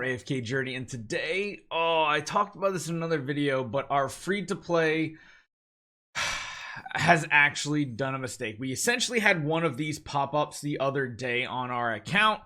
AFK Journey, and today, I talked about this in another video, but our free-to-play has actually done a mistake. We essentially had one of these pop-ups the other day on our account,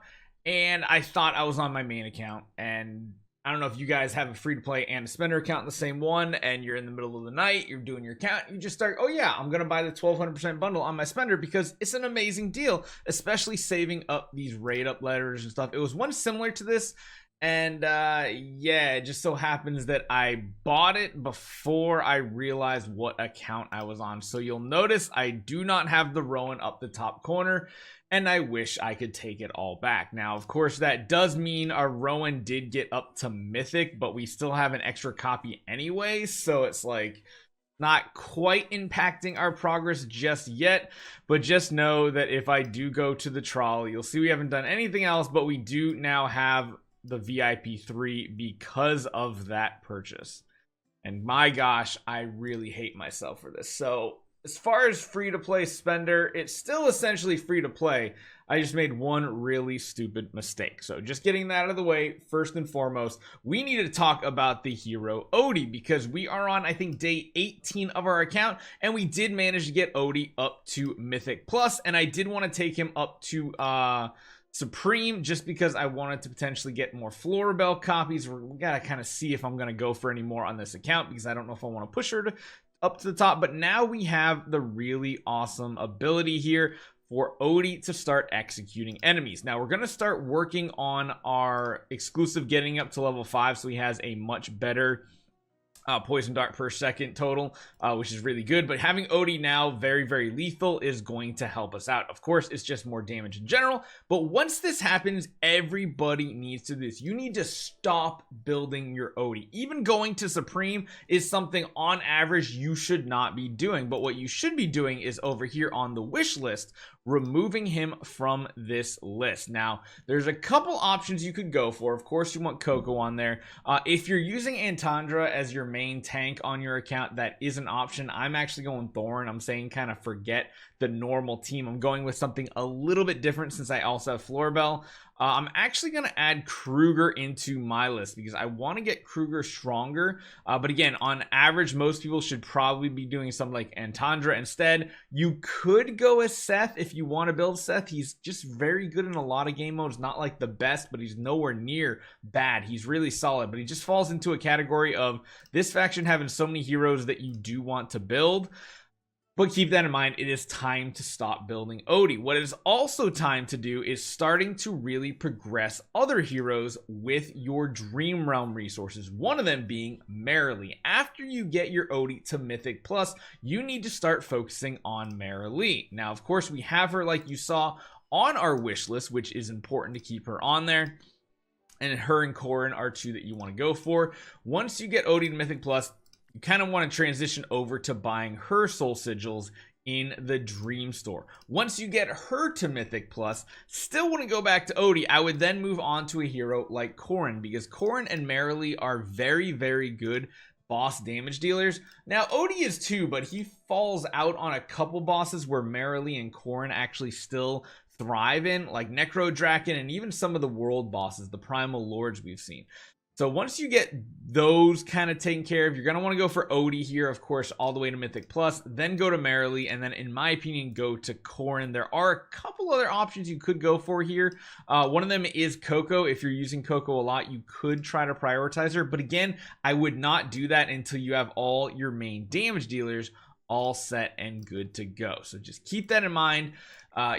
and I thought I was on my main account, and I don't know if you guys have a free-to-play and a spender account in the same one, and you're in the middle of the night, you're doing your account, you just start, oh yeah, I'm gonna buy the 1200% bundle on my spender because it's an amazing deal, especially saving up these raid up letters and stuff. It was one similar to this, and yeah, it just so happens that I bought it before I realized what account I was on. So you'll notice I do not have the Rowan up the top corner, and I wish I could take it all back. Now, of course, that does mean our Rowan did get up to Mythic, but we still have an extra copy anyway, so it's like not quite impacting our progress just yet. But just know that if I do go to the trial, you'll see we haven't done anything else, but we do now have the VIP 3 because of that purchase. And my gosh, I really hate myself for this. So as far as free-to-play spender, it's still essentially free-to-play. I just made one really stupid mistake. So just getting that out of the way, first and foremost, we need to talk about the hero Odie, because we are on, I think, day 18 of our account, and we did manage to get Odie up to Mythic Plus, and I did want to take him up to Supreme just because I wanted to potentially get more Floribel copies. We gotta kind of see if I'm gonna go for any more on this account, because I don't know if I want to push her up to the top. But now we have the really awesome ability here for Odie to start executing enemies. Now we're gonna start working on our exclusive getting up to level 5, so he has a much better poison dart per second total, which is really good. But having Odie now very lethal is going to help us out. Of course, it's just more damage in general, but once this happens, everybody needs to do this. You need to stop building your Odie. Even going to Supreme is something on average you should not be doing, but what you should be doing is over here on the wish list, removing him from this list. Now there's a couple options you could go for. Of course, you want Coco on there. If you're using Antandra as your main tank on your account, that is an option. I'm actually going Thorn. I'm saying kind of forget the normal team. I'm going with something a little bit different since I also have Floribel. I'm actually going to add Kruger into my list because I want to get Kruger stronger. But again, on average, most people should probably be doing something like Antandra instead. You could go as Seth if you want to build Seth. He's just very good in a lot of game modes. Not like the best, but he's nowhere near bad. He's really solid, but he just falls into a category of this faction having so many heroes that you do want to build. But keep that in mind, it is time to stop building Odie. What it is also time to do is starting to really progress other heroes with your Dream Realm resources. One of them being Marilee. After you get your Odie to Mythic Plus, you need to start focusing on Marilee. Now, of course, we have her like you saw on our wish list, which is important to keep her on there. And her and Korin are two that you want to go for. Once you get Odie to Mythic Plus, you kind of want to transition over to buying her soul sigils in the Dream Store. Once you get her to Mythic Plus, still want to go back to Odie, I would then move on to a hero like Korin, because Korin and Marilee are very good boss damage dealers. Now Odie is too, but he falls out on a couple bosses where Marilee and Korin actually still thrive in, like Necro Draken and even some of the world bosses, the Primal Lords we've seen. So once you get those kind of taken care of, you're going to want to go for Odie here, of course, all the way to Mythic Plus, then go to Marilee, and then, in my opinion, go to Korin. There are a couple other options you could go for here. One of them is Coco. If you're using Coco a lot, you could try to prioritize her. But again, I would not do that until you have all your main damage dealers all set and good to go. So just keep that in mind.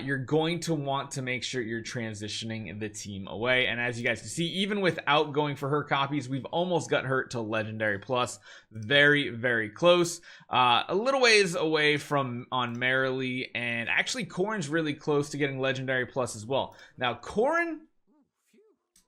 You're going to want to make sure you're transitioning the team away. And as you guys can see, even without going for her copies, we've almost got her to Legendary Plus. Very close. A little ways away from on Marilee, and actually Korin's really close to getting Legendary Plus as well. Now Korin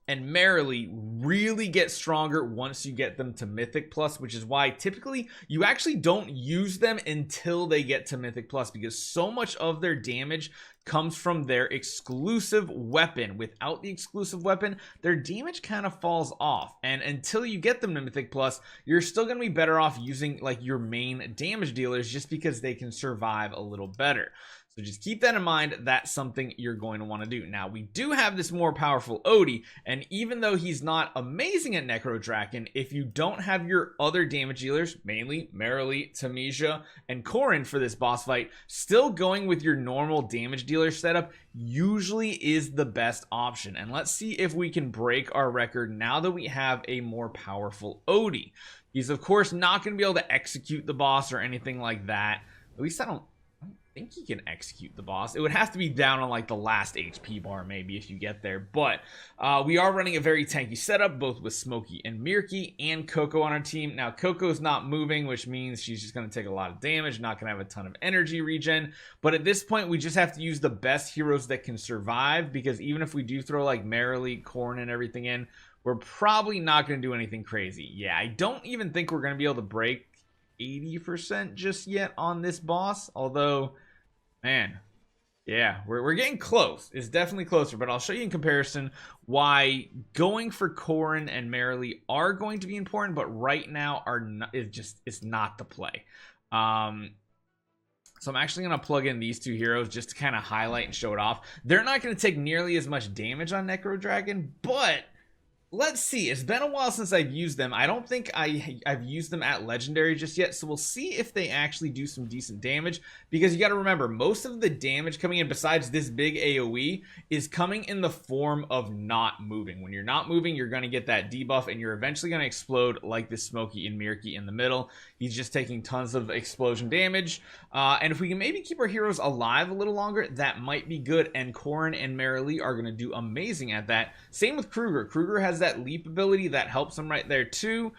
and Marilee really get stronger once you get them to Mythic Plus, which is why typically you actually don't use them until they get to Mythic Plus, because so much of their damage comes from their exclusive weapon. Without the exclusive weapon, their damage kind of falls off, and until you get them to Mythic Plus, you're still going to be better off using like your main damage dealers just because they can survive a little better. So just keep that in mind. That's something you're going to want to do. Now, we do have this more powerful Odie, and even though he's not amazing at Necro Draken, if you don't have your other damage dealers, mainly Marilee, Tamisha, and Korin for this boss fight, still going with your normal damage dealer setup usually is the best option. And let's see if we can break our record now that we have a more powerful Odie. He's, of course, not going to be able to execute the boss or anything like that. At least I don't think he can execute the boss. It would have to be down on like the last HP bar maybe if you get there, but we are running a very tanky setup both with Smokey and Mirky and Coco on our team. Now Coco's not moving, which means she's just going to take a lot of damage, not going to have a ton of energy regen, but at this point we just have to use the best heroes that can survive, because even if we do throw like Marilee, Korin, and everything in, we're probably not going to do anything crazy. Yeah, I don't even think we're going to be able to break 80% just yet on this boss, although man, yeah, we're getting close. It's definitely closer, but I'll show you in comparison why going for Korin and Marilee are going to be important, but right now are not. It's not the play. So I'm actually going to plug in these two heroes just to kind of highlight and show it off. They're not going to take nearly as much damage on Necro Dragon, but let's see. It's been a while since I've used them. I don't think I've used them at Legendary just yet, so we'll see if they actually do some decent damage, because you got to remember, most of the damage coming in besides this big AoE is coming in the form of not moving. When you're not moving, you're going to get that debuff, and you're eventually going to explode like this Smokey and Mirky in the middle. He's just taking tons of explosion damage, and if we can maybe keep our heroes alive a little longer, that might be good, and Korin and Marilee are going to do amazing at that. Same with Kruger. Kruger has that leap ability that helps them right there too.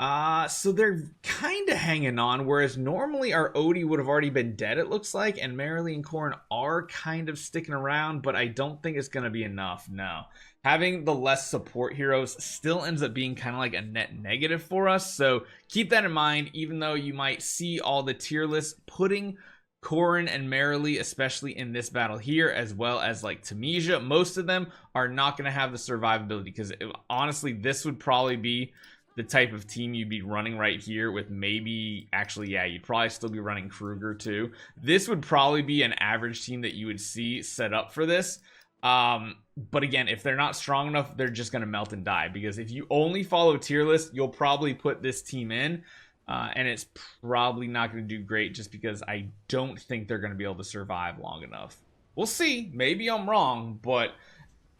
So they're kind of hanging on, whereas normally our Odie would have already been dead, it looks like, and Marilee and Korin are kind of sticking around, but I don't think it's going to be enough. No, having the less support heroes still ends up being kind of like a net negative for us, so keep that in mind. Even though you might see all the tier lists putting Korin and Marilee, especially in this battle here, as well as like Tamisha, most of them are not going to have the survivability, because honestly, this would probably be the type of team you'd be running right here with maybe, actually, yeah, you'd probably still be running Kruger too. This would probably be an average team that you would see set up for this. But again, if they're not strong enough, they're just going to melt and die, because if you only follow tier list, you'll probably put this team in. And it's probably not going to do great, just because I don't think they're going to be able to survive long enough. We'll see. Maybe I'm wrong, but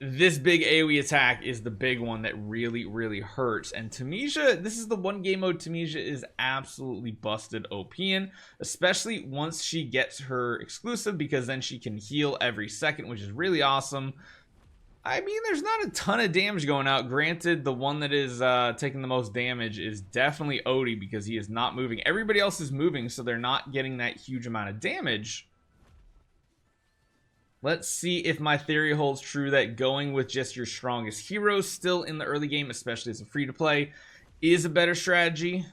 this big AoE attack is the big one that really, really hurts. And Tamisha, this is the one game mode Tamisha is absolutely busted OP in, especially once she gets her exclusive, because then she can heal every second, which is really awesome. I mean, there's not a ton of damage going out. Granted, the one that is taking the most damage is definitely Odie, because he is not moving. Everybody else is moving, so they're not getting that huge amount of damage. Let's see if my theory holds true that going with just your strongest heroes still in the early game, especially as a free-to-play, is a better strategy.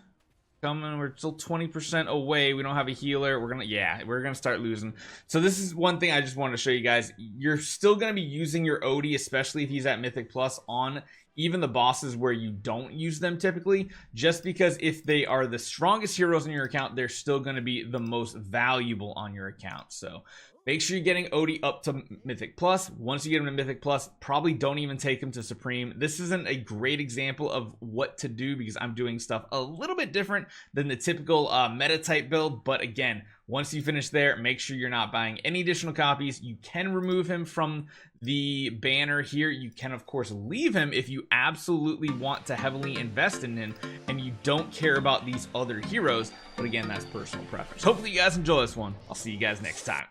We're still 20% away. We don't have a healer. We're gonna start losing. So this is one thing I just wanted to show you guys. You're still gonna be using your Odie, especially if he's at Mythic Plus, on even the bosses where you don't use them typically, just because if they are the strongest heroes in your account, they're still gonna be the most valuable on your account. So make sure you're getting Odie up to Mythic Plus. Once you get him to Mythic Plus, probably don't even take him to Supreme. This isn't a great example of what to do, because I'm doing stuff a little bit different than the typical meta type build. But again, once you finish there, make sure you're not buying any additional copies. You can remove him from the banner here. You can, of course, leave him if you absolutely want to heavily invest in him and you don't care about these other heroes. But again, that's personal preference. Hopefully you guys enjoy this one. I'll see you guys next time.